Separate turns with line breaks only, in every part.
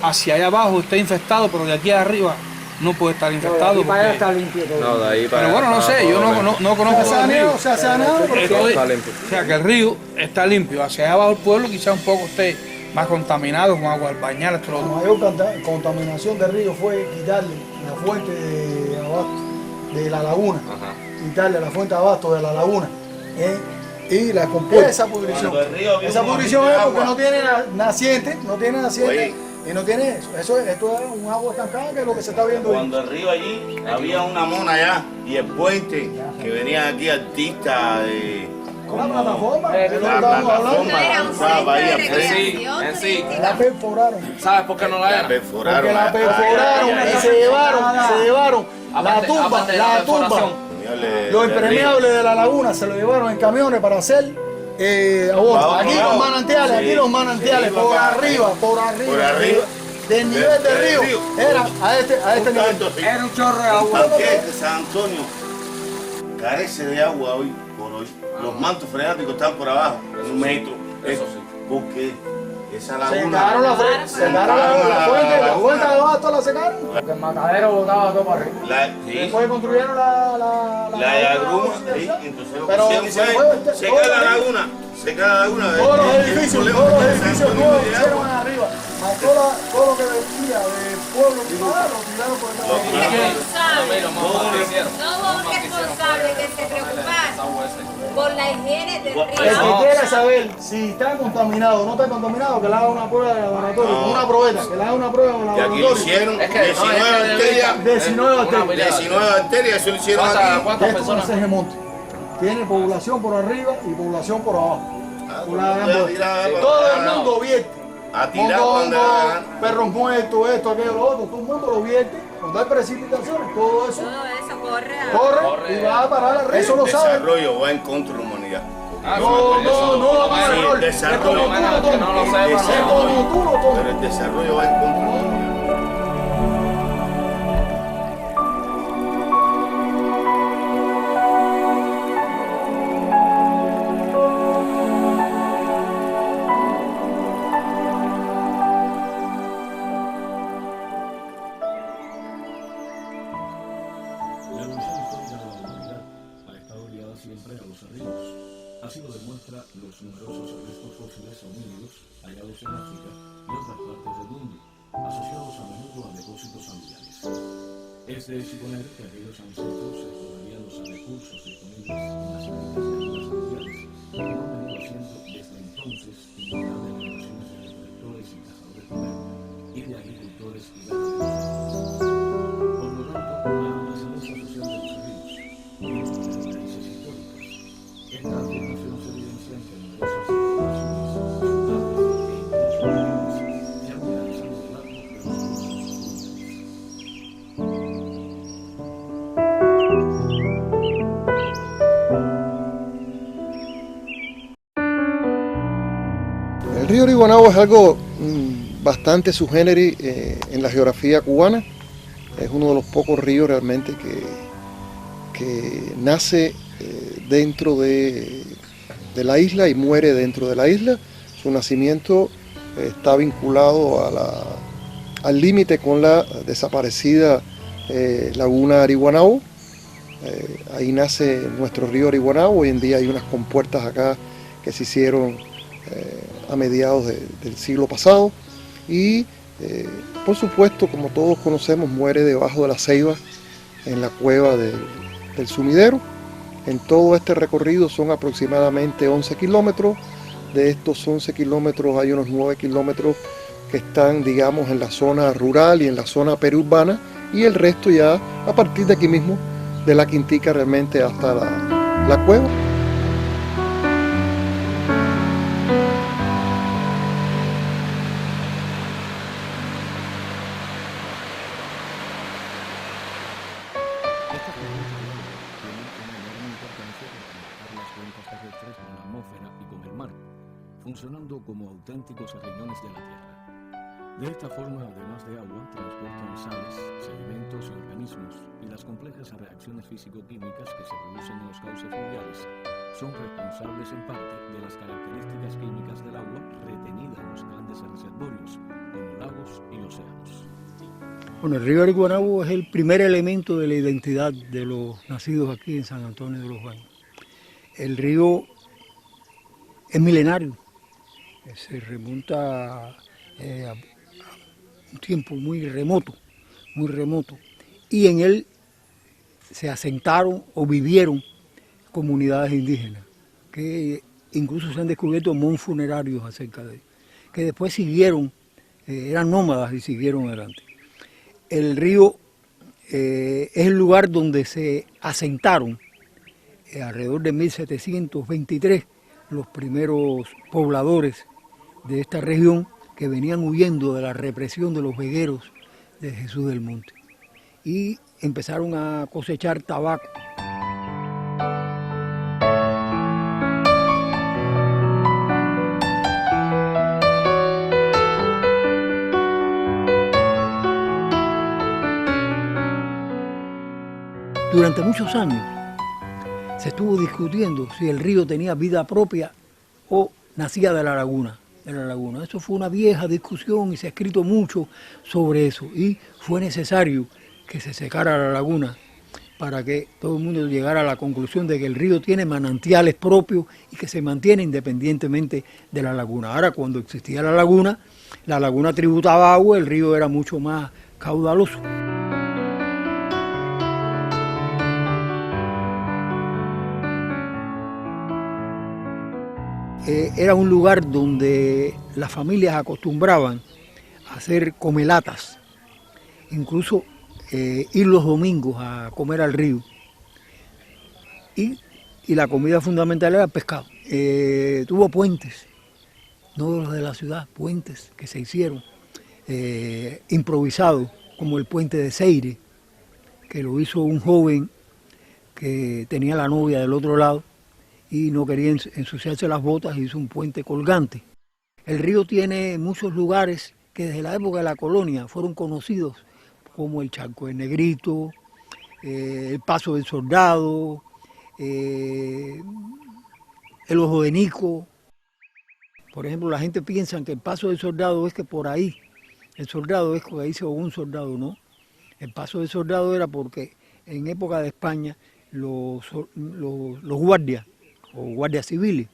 hacia allá abajo está infestado, pero de aquí arriba no puede estar infectado.
No, para allá está limpio todo.
No, de ahí para
Pero bueno, no sé, yo no conozco ese río.
O sea, se ha saneado, pero
está limpio.
O sea, que el río está limpio. Hacia allá abajo el pueblo quizá un poco esté más contaminado con agua albañal.
la mayor contaminación del río fue quitarle la fuente de abasto de la laguna, quitarle la fuente de abasto de la laguna y la compuerta. Esa pudrición es porque no tiene naciente,
Oye,
y no tiene eso. Esto es un agua estancada que es lo que se está viendo.
Cuando el río allí había una mona allá y el puente que venían aquí artistas
La plataforma,
la plataforma Bahía
En sí.
la perforaron.
¿Sabes por qué no la
la
era?
perforaron.
Porque la perforaron y se llevaron la tumba. Los impermeables de la laguna se lo llevaron en camiones para hacer abono. Aquí los manantiales, por arriba. Del nivel del río, era a este nivel.
Era un chorro de agua.
¿Por qué San Antonio carece de agua hoy por hoy? Los mantos freáticos están por abajo, en 1 metro.
Eso sí.
Porque esa
Se
laguna...
secaron la fuente de abasto la secaron. Porque el matadero botaba todo para arriba. Después construyeron la
agruma, entonces lo que
pero
hicieron fue secar la laguna.
todos los edificios nuevos hicieron arriba. Todo lo que vestía del pueblo privado lo tiraron por detrás.
No hubo un responsable que se preocupara por la higiene del
El que
río.
quiera saber si está contaminado o no está contaminado, que le haga una prueba de laboratorio, con una probeta, que le haga una prueba de
Y
laboratorio.
aquí lo hicieron, 19 bacterias, eso lo hicieron aquí.
¿Cuántas
Esto
personas?
es Monte. Tiene población por arriba y población por abajo. Todo el mundo vierte.
A tirar cuando
perros muertos, esto, aquello, lo otro, todo el mundo lo vierte. Cuando hay precipitaciones, todo eso
Todo eso corre a...
corre y va a parar al río. Eso lo
el
sabe.
desarrollo va en contra de la humanidad.
No,
el desarrollo,
es como tú lo tomes.
pero el desarrollo va en contra de la humanidad.
La evolución histórica de la humanidad ha estado ligada siempre a los ríos. Así lo demuestra los numerosos restos fósiles homínidos hallados en África y otras partes del mundo, asociados a menudo a depósitos aluviales. Es de suponer que aquellos ancestros explorarían los recursos disponibles en las grandes llanuras aluviales, y no han venido siendo desde entonces innumerables generaciones de recolectores y cazadores modernos y de agricultores y ganaderos. Por lo tanto, la ascendencia social de los ríos viene de raíces históricas. Esta afirmación se evidencia en que numerosas poblaciones, ciudades e incluso regiones se han realizado a lo largo de los cursos fluviales.
El río Origuanao es algo bastante subgénero en la geografía cubana. Es uno de los pocos ríos realmente que nace dentro de la isla y muere dentro de la isla. Su nacimiento está vinculado al límite con la desaparecida laguna Ariguanao. Ahí nace nuestro río Ariguanao. Hoy en día hay unas compuertas acá que se hicieron a mediados del siglo pasado y por supuesto, como todos conocemos, muere debajo de la ceiba en la cueva del sumidero. En todo este recorrido son aproximadamente 11 kilómetros. De estos 11 kilómetros hay unos 9 kilómetros que están, digamos, en la zona rural y en la zona periurbana, y el resto ya a partir de aquí mismo, de la Quintica realmente hasta la cueva.
Estas corrientes de agua tienen una enorme importancia para conectar las cuencas terrestres con la atmósfera y con el mar, funcionando como auténticos riñones de la Tierra. De esta forma, además de agua, transportan sales, sedimentos y organismos, y las complejas reacciones físico-químicas que se producen en los cauces fluviales son responsables en parte de las características químicas del agua retenida en los grandes reservorios, como lagos y océanos.
Bueno, el río Guanabo es el primer elemento de la identidad de los nacidos aquí en San Antonio de los Baños. El río es milenario, se remonta a un tiempo muy remoto, y en él se asentaron o vivieron comunidades indígenas, que incluso se han descubierto monos funerarios acerca de él, que después siguieron, eran nómadas y siguieron adelante. El río es el lugar donde se asentaron alrededor de 1723 los primeros pobladores de esta región que venían huyendo de la represión de los vegueros de Jesús del Monte y empezaron a cosechar tabaco. Durante muchos años se estuvo discutiendo si el río tenía vida propia o nacía de la laguna. Eso fue una vieja discusión y se ha escrito mucho sobre eso y fue necesario que se secara la laguna para que todo el mundo llegara a la conclusión de que el río tiene manantiales propios y que se mantiene independientemente de la laguna. Ahora, cuando existía la laguna tributaba agua, el río era mucho más caudaloso. Era un lugar donde las familias acostumbraban a hacer comelatas, incluso ir los domingos a comer al río. Y la comida fundamental era el pescado. Tuvo puentes, no los de la ciudad, puentes que se hicieron improvisados, como el puente de Seire, que lo hizo un joven que tenía la novia del otro lado y no quería ensuciarse las botas, hizo un puente colgante. El río tiene muchos lugares que desde la época de la colonia fueron conocidos, como el Charco del Negrito, el Paso del Soldado, el Ojo de Nico. Por ejemplo, la gente piensa que el Paso del Soldado es que por ahí, el soldado es que ahí se ahogó un soldado, ¿no? El Paso del Soldado era porque en época de España los guardias o guardias civiles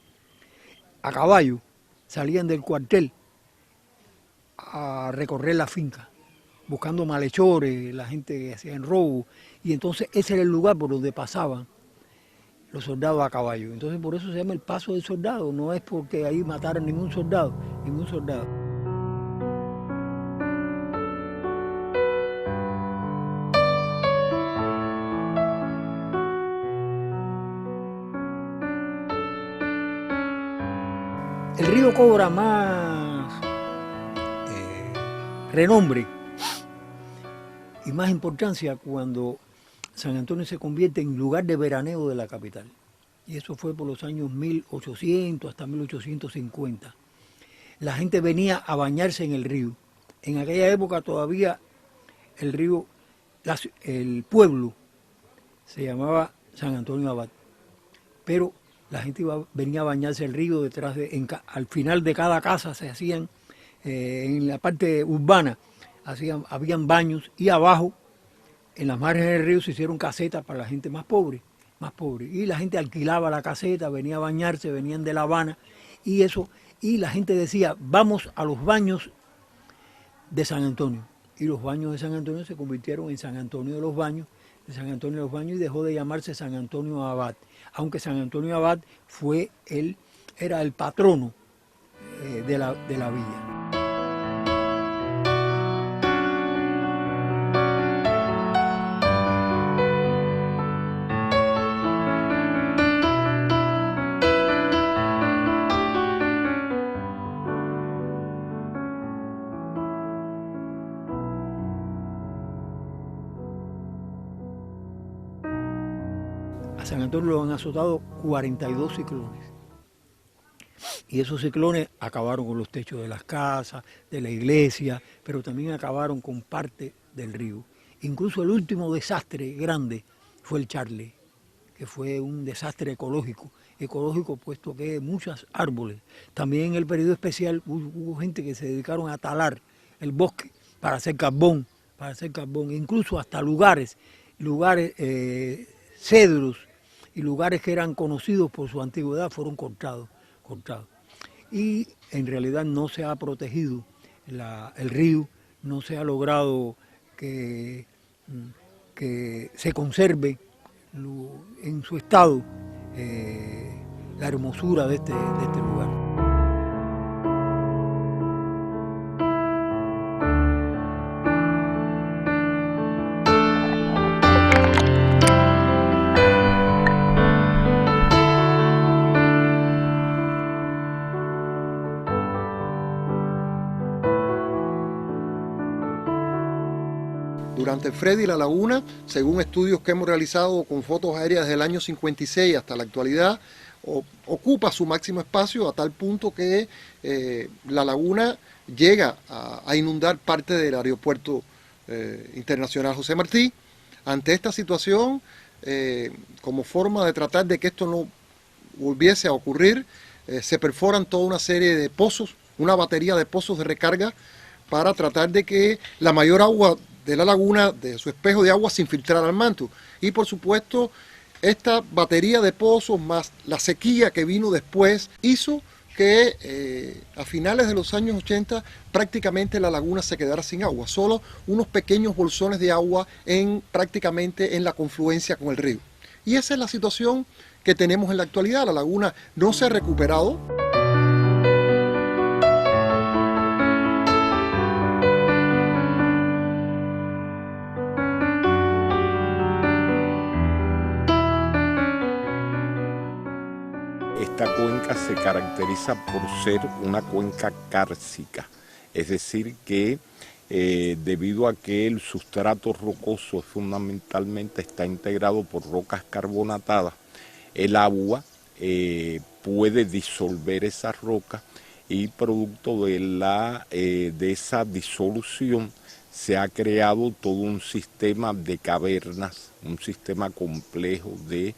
a caballo salían del cuartel a recorrer la finca buscando malhechores, la gente que hacían robo, y entonces ese era el lugar por donde pasaban los soldados a caballo. Entonces por eso se llama el Paso del Soldado, no es porque ahí mataran ningún soldado. El río cobra más renombre y más importancia cuando San Antonio se convierte en lugar de veraneo de la capital. Y eso fue por los años 1800 hasta 1850. La gente venía a bañarse en el río. En aquella época todavía el río, el pueblo se llamaba San Antonio Abad, pero la gente venía a bañarse el río al final de cada casa se hacían, en la parte urbana, habían baños y abajo, en las márgenes del río se hicieron casetas para la gente más pobre. Y la gente alquilaba la caseta, venía a bañarse, venían de La Habana y la gente decía, vamos a los baños de San Antonio. Y los baños de San Antonio se convirtieron en San Antonio de los Baños, y dejó de llamarse San Antonio Abad, aunque San Antonio Abad era el patrono de la villa. San Antonio lo han azotado 42 ciclones. Y esos ciclones acabaron con los techos de las casas, de la iglesia, pero también acabaron con parte del río. Incluso el último desastre grande fue el Charle, que fue un desastre ecológico ecológico, puesto que muchos árboles. También en el periodo especial hubo gente que se dedicaron a talar el bosque para hacer carbón, incluso hasta lugares, cedros y lugares que eran conocidos por su antigüedad fueron cortados. Y en realidad no se ha protegido el río, no se ha logrado que se conserve en su estado la hermosura de este lugar.
Durante Freddy, la laguna, según estudios que hemos realizado con fotos aéreas desde el año 56 hasta la actualidad, ocupa su máximo espacio a tal punto que la laguna llega a inundar parte del aeropuerto internacional José Martí. Ante esta situación, como forma de tratar de que esto no volviese a ocurrir, se perforan toda una serie de pozos, una batería de pozos de recarga para tratar de que la mayor agua de la laguna, de su espejo de agua, se infiltrara al manto. Y por supuesto, esta batería de pozos más la sequía que vino después hizo que a finales de los años 80 prácticamente la laguna se quedara sin agua, solo unos pequeños bolsones de agua prácticamente en la confluencia con el río. Y esa es la situación que tenemos en la actualidad. La laguna no se ha recuperado.
Esta cuenca se caracteriza por ser una cuenca cárcica, es decir que debido a que el sustrato rocoso fundamentalmente está integrado por rocas carbonatadas, el agua puede disolver esas rocas y producto de esa disolución se ha creado todo un sistema de cavernas, un sistema complejo de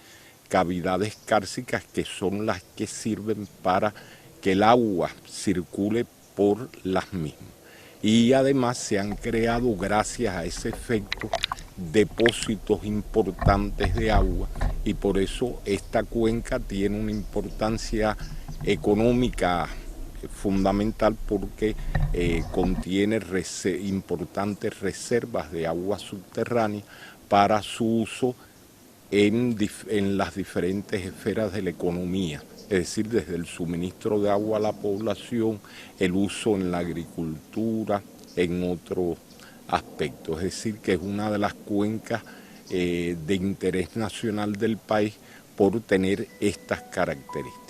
cavidades cársicas que son las que sirven para que el agua circule por las mismas. Y además se han creado, gracias a ese efecto, depósitos importantes de agua y por eso esta cuenca tiene una importancia económica fundamental porque contiene importantes reservas de agua subterránea para su uso en las diferentes esferas de la economía, es decir, desde el suministro de agua a la población, el uso en la agricultura, en otros aspectos. Es decir, que es una de las cuencas de interés nacional del país por tener estas características.